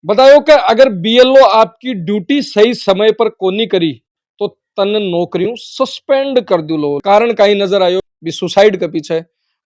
बतायो कि अगर बीएलओ आपकी ड्यूटी सही समय पर कोनी करी तो तन नौकरियों सस्पेंड कर दिलो। कारण कहीं नजर आयो भी सुसाइड के पीछे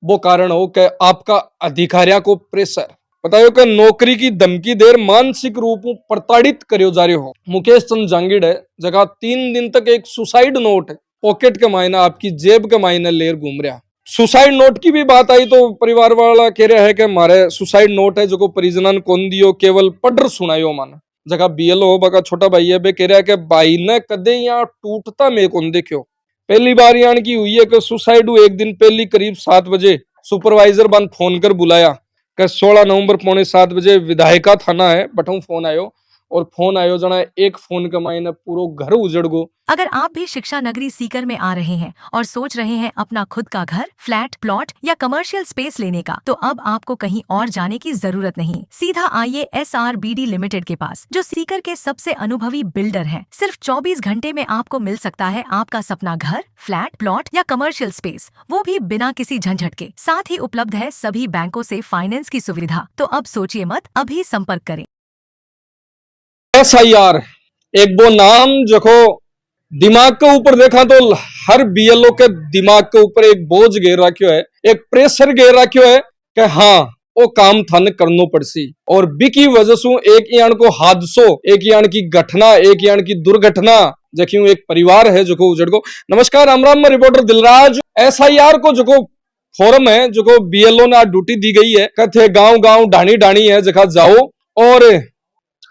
वो कारण हो कि आपका अधिकारिया को प्रेशर। बतायो कि नौकरी की धमकी देर मानसिक रूप में प्रताड़ित करियो जा रहे हो। मुकेश चंद जांगिड़ है जगह 3 दिन तक एक सुसाइड नोट पॉकेट के मायने आपकी जेब के मायने लेर घूम रहा। सुसाइड नोट की भी बात आई तो परिवार वाला कह रहा है कि मारे सुसाइड नोट है जो परिजनन कौन दियो केवल पढ़ सुनायो मन जगह बीएलओ बका छोटा भाई है बे कह रहा है कि भाई ने कदे यहाँ टूटता मैं कौन देखियो। पहली बार यान की हुई है कि सुसाइड हुई एक दिन पहली करीब 7 बजे सुपरवाइजर बन फोन कर बुलाया कि 16 नवंबर पौने 7 बजे विधायिका थाना है बटू फोन आयो और फोन आयो जना एक फोन के मायने पूरा घर उजड़ गो। अगर आप भी शिक्षा नगरी सीकर में आ रहे हैं और सोच रहे हैं अपना खुद का घर, फ्लैट, प्लॉट या कमर्शियल स्पेस लेने का, तो अब आपको कहीं और जाने की जरूरत नहीं। सीधा आइए SRBD लिमिटेड के पास, जो सीकर के सबसे अनुभवी बिल्डर हैं। सिर्फ 24 घंटे में आपको मिल सकता है आपका सपना घर, फ्लैट, प्लॉट या कमर्शियल स्पेस, वो भी बिना किसी झंझट के। साथ ही उपलब्ध है सभी बैंकों से फाइनेंस की सुविधा। तो अब सोचिए मत, अभी संपर्क करें। SIR एक वो नाम जो दिमाग के ऊपर देखा तो हर बीएलओ के दिमाग के ऊपर एक बोझ घेर रखियो है, एक प्रेशर घेर रखियो है कि हाँ वो काम थान करनो पड़सी। और बिकी वजह से एक यान को हादसो, एक यान की घटना, एक यान की दुर्घटना जखियो एक परिवार है जो उजड़ को। नमस्कार, राम राम, मैं रिपोर्टर दिलराज। SIR को जो फोरम है जो बीएलओ ने ड्यूटी दी गई है कहते गांव गांव ढाणी ढाणी है जगह जाओ और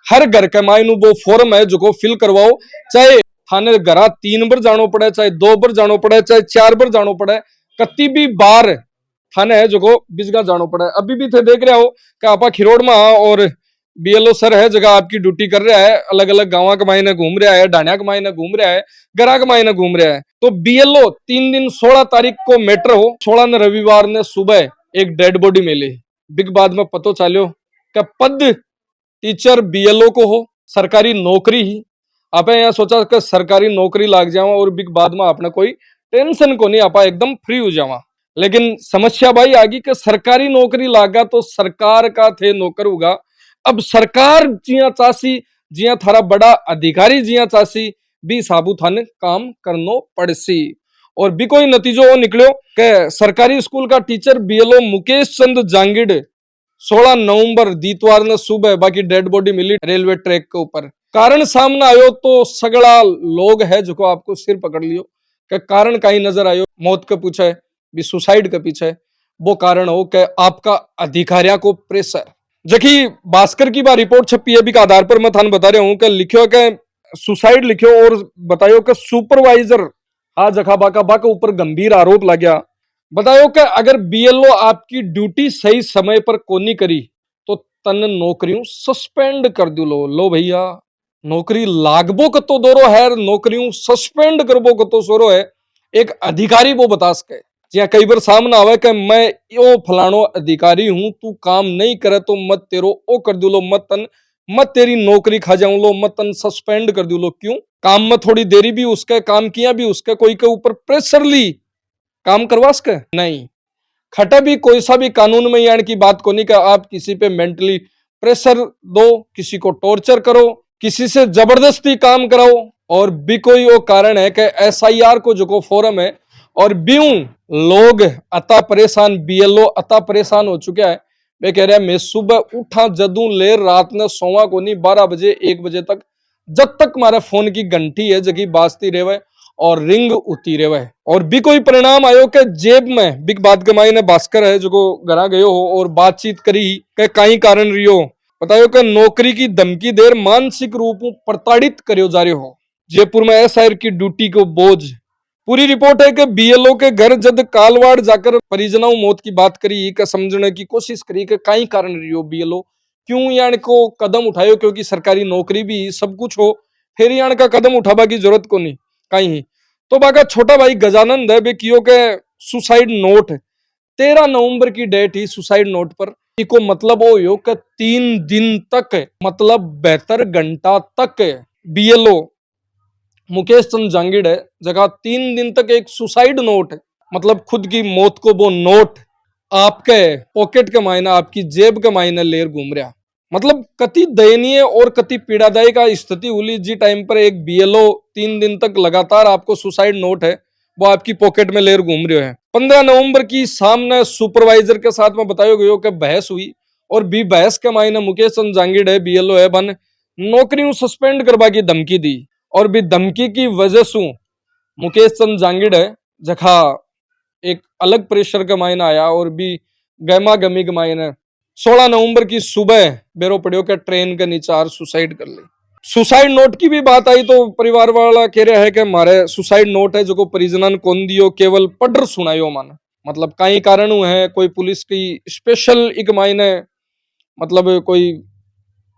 हर घर के मायनू वो फॉर्म है जो फिल करवाओ। चाहे थाने घरा 3 बार जानो पड़े, चाहे 2 बार जानो पड़े, चाहे 4 बार जानो पड़े, कति भी बार थाने है जो बिजगा जानो पड़े। अभी भी थे देख रहे हो कि आपा खिरोड़ में और बीएलओ सर है जगह आपकी ड्यूटी कर रहा है, अलग अलग गांव के मायने घूम रहा है, ढाणिया के मायने घूम रहा है, गरा के मायने घूम रहा है। तो बीएलओ 3 दिन 16 तारीख को मैटर हो, 16 ने रविवार ने सुबह एक डेड बॉडी मिली। बिग बाद में पतो चलो कि पद टीचर बीएलओ को हो, सरकारी नौकरी ही। आप यहाँ सोचा कि सरकारी नौकरी लाग जावा और बिग बाद में आपने कोई टेंशन को नहीं, आप एकदम फ्री हो जावा। लेकिन समस्या भाई आ गई कि सरकारी नौकरी लागा तो सरकार का थे नौकर होगा। अब सरकार जिया चासी, जिया थारा बड़ा अधिकारी जिया चासी भी साबू थाने काम करनो पड़सी। और भी कोई नतीजो निकलो कि सरकारी स्कूल का टीचर बीएलओ मुकेश चंद जांगिड़ 16 नवंबर दीतवार ने सुबह बाकी डेड बॉडी मिली रेलवे ट्रैक के ऊपर। कारण सामने आयो तो सगड़ा लोग है जो आपको सिर पकड़ लियो कि कारण कहीं नजर आयो मौत के पीछे भी सुसाइड के पीछे वो कारण हो कि आपका अधिकारिया को प्रेशर। जबकि भास्कर की बार रिपोर्ट छपी है के आधार पर मैं थाने बता रहा हूं कि लिखियो के सुसाइड लिखियो और बतायो कि सुपरवाइजर आज जखा बा के ऊपर गंभीर आरोप लग गया। बतायो कि अगर बीएलओ आपकी ड्यूटी सही समय पर कोनी करी तो तन नौकरियों सस्पेंड कर दिलो। लो भैया, नौकरी लागबो कतो दोरो है, नौकरियों सस्पेंड करबो कतो सोरो है। एक अधिकारी वो बता सके जिया कई बार सामने आवे कि मैं यो फलानो अधिकारी हूं, तू काम नहीं करे तो मत तेरो ओ कर दिलो, मत तेरी नौकरी खा जाऊं लो, मत तन सस्पेंड कर दिलो। क्यों? काम में थोड़ी देरी भी उसके, काम किया भी उसके, कोई के ऊपर प्रेशर ली काम करवा सके नहीं। खटा भी कोई सा भी कानून में यानी की बात को नहीं कि आप किसी पे मेंटली प्रेशर दो, किसी को टॉर्चर करो, किसी से जबरदस्ती काम कराओ। और भी कोई वो कारण है कि SIR को जो फोरम है और ब्यू लोग अता परेशान, बीएलओ अता परेशान हो चुका है। वे कह रहे हैं मैं सुबह उठा जदू ले रात ने सोवा को नहीं, 12 बजे 1 बजे तक जब तक हमारे फोन की घंटी है जगी बाजती रहे और रिंग उती रहे। और भी कोई परिणाम आयो के जेब में बिग बात कमाई ने भास्कर है जो घरा गयो हो और बातचीत करी के कई कारण रियो। बतायो कि नौकरी की धमकी देर मानसिक रूप में प्रताड़ित करियो जा रहे हो। जयपुर में SIR की ड्यूटी को बोझ। पूरी रिपोर्ट है कि बीएलओ के घर जद कालवाड़ जाकर परिजनों मौत की बात करी के समझने की कोशिश करी के कई कारण रियो बीएलओ क्यों यान को कदम उठायो, क्योंकि सरकारी नौकरी भी सब कुछ हो फिर यान का कदम उठाबा की जरूरत को नहीं कहीं। तो बाका छोटा भाई गजानंद है बे कियो के सुसाइड नोट 13 नवंबर की डेट ही सुसाइड नोट पर इको मतलब हो यो कि 3 दिन तक मतलब 72 घंटा तक बीएलओ मुकेश चंद जांगिड़ है जगह 3 दिन तक एक सुसाइड नोट मतलब खुद की मौत को वो नोट आपके पॉकेट के मायने, आपकी जेब के मायने लेर घूम रहा। मतलब कति दयनीय और कति पीड़ादायी का स्थिति हुई जी टाइम पर एक बीएलओ 3 दिन तक लगातार आपको सुसाइड नोट है वो आपकी पॉकेट में लेकर घूम रहे हैं। 15 नवंबर की शाम ने सुपरवाइजर के साथ में बताया गयो कि बहस हुई और बी बहस के मायने मुकेश चंद जांगिड़ है बीएलओ है बन नौकरी सस्पेंड करवा की धमकी दी और भी धमकी की वजह से मुकेश चंद जांगिड़ है जखा एक अलग प्रेशर के मायने आया और भी गहमा गमी के मायने 16 नवंबर की सुबह बेरो पड़ियो के ट्रेन के नीचे सुसाइड कर ली। सुसाइड नोट की भी बात आई तो परिवार वाला कह रहा है कि हमारे सुसाइड नोट है जो परिजनन कौन दियो केवल पढ़ सुनायो माने मतलब कई कारण है कोई पुलिस की स्पेशल एक मायने मतलब कोई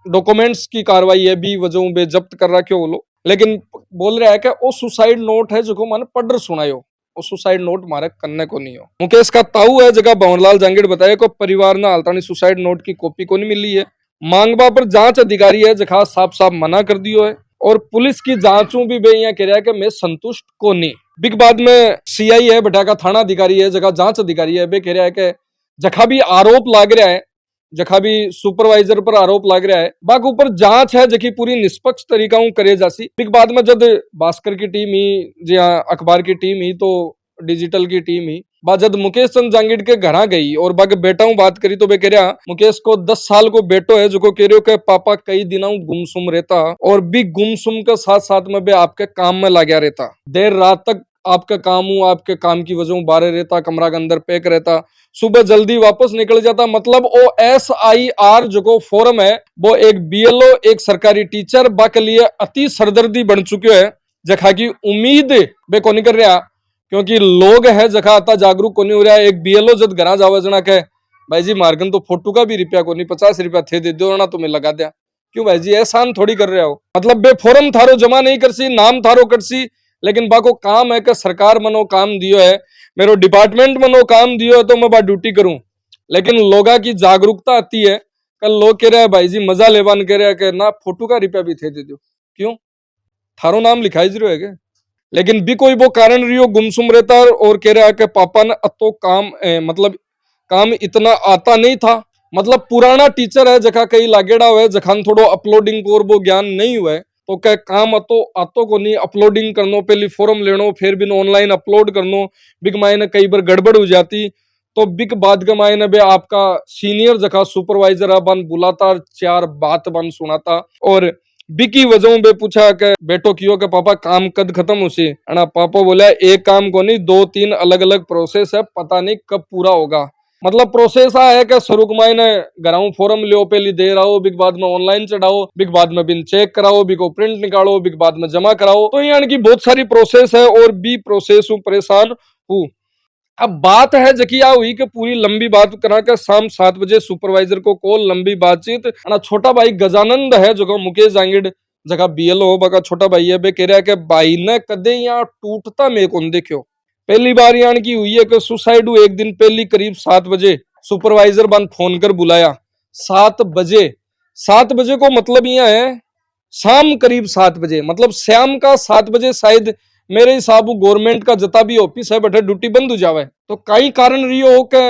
डॉक्यूमेंट्स की कार्रवाई है भी वजह बे जब्त कर रहा क्यों लो लेकिन बोल रहा है कि वो सुसाइड नोट है जो माने पढ़ सुनायो वो सुसाइड नोट मारे करने को नहीं हो। मुकेश का ताऊ है जगह भंवरलाल जांगिड़ बताया को परिवार ने हालतानी सुसाइड नोट की कॉपी को नहीं मिली है मांगबा पर जांच अधिकारी है जगह साफ साफ मना कर दियो है और पुलिस की जांचों भी बे यहाँ कह रहा है कि मैं संतुष्ट को नहीं। बिग बाद में सीआई है बटाका थाना अधिकारी है जगह जांच अधिकारी है बे कह रहा है कि जखा भी आरोप लाग रहा है जखा भी सुपरवाइजर पर आरोप लाग रहा है बाक ऊपर जांच है जखी पूरी निष्पक्ष तरीका करे जासी। बिग बाद में जब भास्कर की टीम ही जी अखबार की टीम ही तो डिजिटल की टीम ही जब मुकेश चंद जांगिड़ के घर गई और बाकी बेटाओं बात करी तो वे कह रहा मुकेश को 10 साल को बेटो है जो कह रहे हो कि पापा कई दिनों गुमसुम रहता और भी गुमसुम के साथ साथ में बे आपके काम में लगा रहता देर रात तक आपका काम हूँ आपके काम की वजह बाहर रहता कमरा के अंदर पैक रहता सुबह जल्दी वापस निकल जाता मतलब ओ SIR जो फोरम है वो एक बीएलओ एक सरकारी टीचर बाके लिए अति सरदर्दी बन चुके है जखा की उम्मीद बे को नहीं कर रहा क्योंकि लोग है जखा आता जागरूक को नहीं हो रहा है। एक बीएलओ जब घर जावा जना कहे भाई जी मार्गन तो फोटो का भी रुपया को नहीं 50 रुपया थे दे दो ना तुम्हें लगा दिया क्यों भाई जी एहसान थोड़ी कर रहे हो मतलब बे फोरम थारो जमा नहीं करसी नाम थारो करसी लेकिन बाको काम है कि सरकार मनो काम दियो है मेरो डिपार्टमेंट मनो काम दियो है तो मैं बा ड्यूटी करूं लेकिन लोगा की जागरूकता आती है कल लोग कह रहे हैं भाई जी मजा लेवान कह रहे हैं कि ना फोटो का रुपया भी थे दे दो क्यों थारो नाम लिखाई जरूर है क्या लेकिन भी कोई वो कारण रियो गुमसुम रहता और कह रहा है कि पापा ने तो काम मतलब काम इतना आता नहीं था मतलब पुराना टीचर है जखा कहीं लागेड़ा हुआ है जखान थोड़ो अपलोडिंग को और वो ज्ञान नहीं हुआ है तो क्या काम आतो को नहीं अपलोडिंग करनो पहले फॉर्म लेनो फिर भी ऑनलाइन अपलोड करनो बिग मायने कई बार गड़बड़ हो जाती तो बिग बाद के मायने बे आपका सीनियर जखा सुपरवाइजर बन बुलाता 4 बात बन सुनाता और बिकी वजहों पे पूछा कि बेटो कियो के पापा काम कद खत्म उसी अना पापा बोला एक काम को नहीं 2-3 अलग अलग प्रोसेस है पता नहीं कब पूरा होगा मतलब प्रोसेस है कि शुरू मायने घराऊ फॉर्म लियो पहले दे रहा हो बिग बाद में ऑनलाइन चढ़ाओ बिग बाद में बिन चेक कराओ बिग प्रिंट निकालो बिग बाद में जमा कराओ तो यानी कि बहुत सारी प्रोसेस है और भी प्रोसेस हूँ परेशान हूँ। अब बात है जकिया हुई कि पूरी लंबी बात करा के शाम 7 बजे सुपरवाइजर को कॉल लंबी बातचीत छोटा भाई गजानंद है जो मुकेश जांगिड़ जगह बीएलओ बका छोटा भाई है बे कह रहा है कि भाई ने कदे यहाँ टूटता मेरे को देखो पहली बार यान की हुई है कि सुसाइड हुई एक दिन पहली करीब 7 बजे सुपरवाइजर बन फोन कर बुलाया 7 बजे को मतलब यहाँ है शाम करीब 7 बजे मतलब शाम का 7 बजे शायद मेरे हिसाब गवर्नमेंट का जता भी ऑफिस है बटे ड्यूटी बंद हो जावे तो कई कारण रियो हो के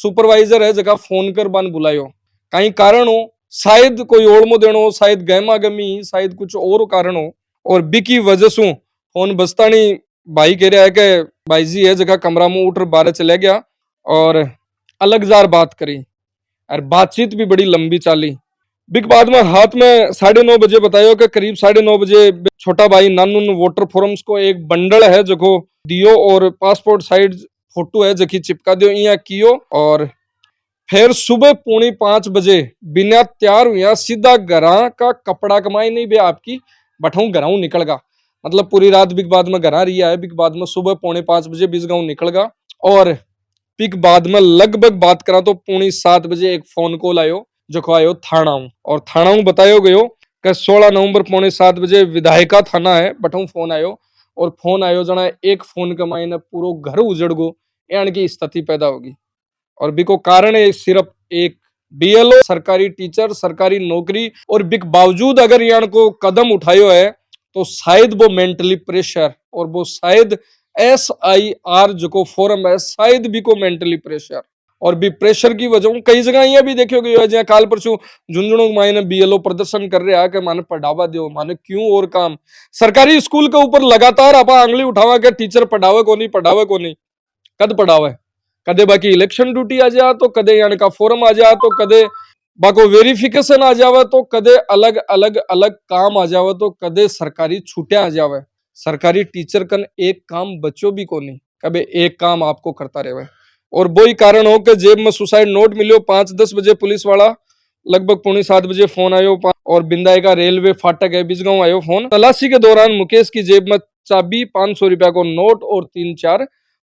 सुपरवाइजर है जगह फोन कर बन बुलायो कई कारण हो शायद कोई ओढ़मो देनो शायद गहमा गमी शायद कुछ और कारण हो और बिकी वजह से फोन बजता नहीं भाई कह रहा है कि भाई जी है जगह कमरा में उठ बाहर चले गया और अलग जार बात करी और बातचीत भी बड़ी लंबी चाली बिग बाद में हाथ में 9:30 बजे बतायो कि करीब 9:30 बजे छोटा भाई नानून वोटर फॉर्म्स को एक बंडल है जो दियो और पासपोर्ट साइज फोटो है जकी चिपका दियो यहाँ कियो और फिर सुबह 4:45 बजे बिना तैयार हुआ सीधा घरा का कपड़ा कमाई नहीं बे आपकी बठाऊ घराऊ निकल गा मतलब पूरी रात बिग बाद में घरा रिया है बिग बाद में सुबह 4:45 बजे बिजगांव निकल गा और बिग बाद में लगभग बात करा तो 7:45 बजे एक फोन कॉल आयो जो आयो थानाऊ और थानाऊ बतायो गयो कि 16 नवंबर 7:45 बजे विधायिका थाना है बठाऊ फोन आयो और फोन आयो जना एक फोन के मायने पूरो घर उजड़ गो यानी की स्थिति पैदा होगी और बिको कारण है सिर्फ एक बीएलओ सरकारी टीचर सरकारी नौकरी और बिक बावजूद अगर यान को कदम उठायो है तो शायद वो मेंटली प्रेशर और वो शायद SIR जो को फोरम है शायद भी को मेंटली प्रेशर और भी प्रेशर की वजह कई जगह ये भी देखियो गयो है जहाँ काल परसों झुंझुनू मायने बीएलओ प्रदर्शन कर रहे हैं कि माने पढ़ावा दो माने क्यों और काम सरकारी स्कूल के ऊपर लगातार आप आंगली उठावा के टीचर पढ़ावे को नहीं कद पढ़ावे कदे बाकी इलेक्शन ड्यूटी आ जा तो कदे यानी का फोरम आ जा तो कदे बाको वेरिफिकेशन आ जावे तो कदे अलग अलग अलग काम आ जावे तो कदे सरकारी छूटे आ जावे सरकारी टीचर कन एक काम बच्चों भी को नहीं कभी एक काम आपको करता रहे और वही कारण हो कि जेब में सुसाइड नोट मिलो 5-10 बजे पुलिस वाला लगभग 6:45 बजे फोन आयो और बिंदाई का रेलवे फाटक है बिजगांव आयो फोन तलाशी के दौरान मुकेश की जेब में चाबी 500 रुपया को नोट और 3-4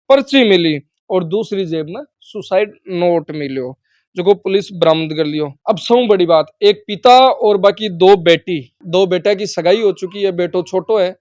पर्ची मिली और दूसरी जेब में सुसाइड नोट मिलो जो को पुलिस बरामद कर लियो। अब सबसे बड़ी बात एक पिता और बाकी दो बेटा की सगाई हो चुकी है बेटो छोटो है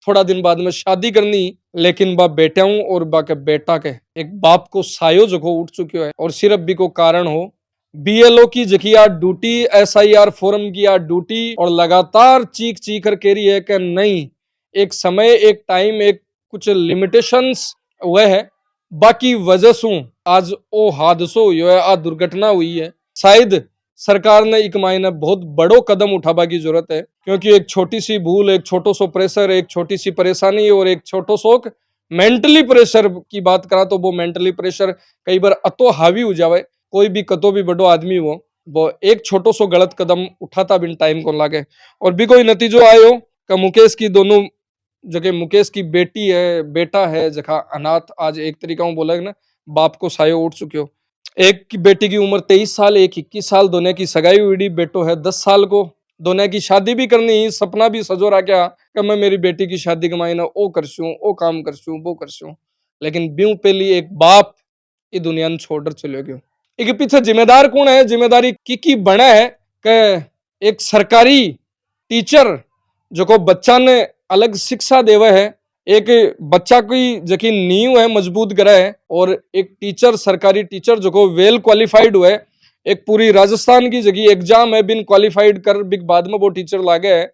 थोड़ा दिन बाद में शादी करनी लेकिन बा बेटाऊं और बा के बेटा के एक बाप को सायो जो उठ चुके है और सिर्फ भी को कारण हो बीएलओ की जखिया ड्यूटी एसआईआर फोरम की ड्यूटी और लगातार चीख कर कह रही है कि नहीं एक समय एक टाइम एक कुछ लिमिटेशंस हुए है बाकी वजह से आज ओ हादसो हुई है आ दुर्घटना हुई है शायद सरकार ने एक मायने बहुत बड़ो कदम उठाबा की जरूरत है क्योंकि एक छोटी सी भूल एक छोटो सो प्रेशर एक छोटी सी परेशानी और एक छोटो सो मेंटली प्रेशर की बात करा तो वो मेंटली प्रेशर कई बार अतो हावी हो जावे कोई भी कतो भी बड़ो आदमी हो वो एक छोटो सो गलत कदम उठाता बिन टाइम को लागे और भी कोई नतीजो आयो का मुकेश की दोनों जगह मुकेश की बेटी है बेटा है जखा अनाथ आज एक तरीका बोला ना बाप को सायो उठ चुके हो एक की बेटी की उम्र 23 साल एक 21 साल दोनों की सगाई हुई बेटो है 10 साल को दोनों की शादी भी करनी सपना भी सजो रहा क्या कि मैं मेरी बेटी की शादी कमाई ना ओ करसूं ओ काम करसूं वो करसूं लेकिन ब्यूं पहली एक बाप ये दुनिया ने छोड़कर चले गयो इसके पीछे जिम्मेदार कौन है जिम्मेदारी की बना है कि एक सरकारी टीचर जो को बच्चा ने अलग शिक्षा देवे है एक बच्चा की जकी नींव है मजबूत करा है और एक टीचर सरकारी टीचर जो को वेल क्वालिफाइड हुआ है एक पूरी राजस्थान की जगह एग्जाम है बिन क्वालिफाइड कर बिग बाद में वो टीचर लागे है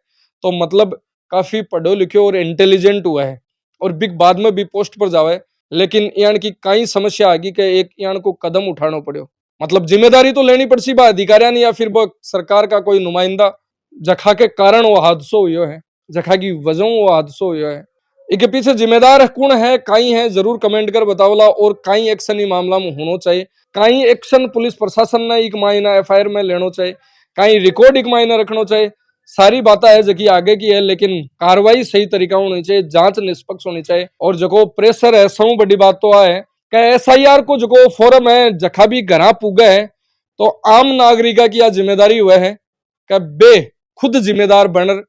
तो मतलब काफी पढ़ो लिखो और इंटेलिजेंट हुआ है और बिग बाद में भी पोस्ट पर जावे लेकिन यान की कई समस्या आ गई कि एक यान को कदम उठाना पड़ो मतलब जिम्मेदारी तो लेनी पड़सी बा अधिकारियों ने या फिर वो सरकार का कोई नुमाइंदा जखा के कारण वो हादसो हुआ है जखा की वजह वो हादसो हुआ है इसके पीछे जिम्मेदार कौन है काई है जरूर कमेंट कर बताओला और काई एक्शन मामला में होना चाहिए काई एक्शन पुलिस प्रशासन ने एक महीना एफआईआर में लेना चाहिए काई रिकॉर्ड एक महीना रखना चाहिए सारी बातें है जबकि आगे की है लेकिन कार्रवाई सही तरीका होनी चाहिए जांच निष्पक्ष होनी चाहिए और जो प्रेशर है सब बड़ी बात तो है कि एसआईआर को जो फोरम है जखा भी घरा पुगा है तो आम नागरिका की जिम्मेदारी हुआ है कि बे खुद जिम्मेदार बन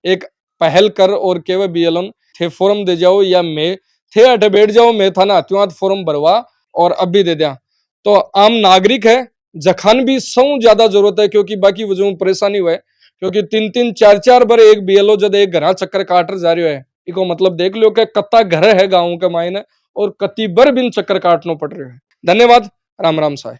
एक पहल कर और केवे बीएलओ थे फॉर्म दे जाओ या मैं थे अटे बैठ जाओ मैं था ना अत्युआत फॉर्म भरवा और अब भी दे दिया तो आम नागरिक है जखान भी सौ ज्यादा जरूरत है क्योंकि बाकी वजह में परेशानी हुआ है क्योंकि 3-3 4-4 बार एक बीएलओ जब एक घर चक्कर काट जा रही है इको मतलब देख लो कि कत्ता घर है गाँव के मायने और कति बर बिन चक्कर काटना पड़ रहा है। धन्यवाद। राम राम साहब।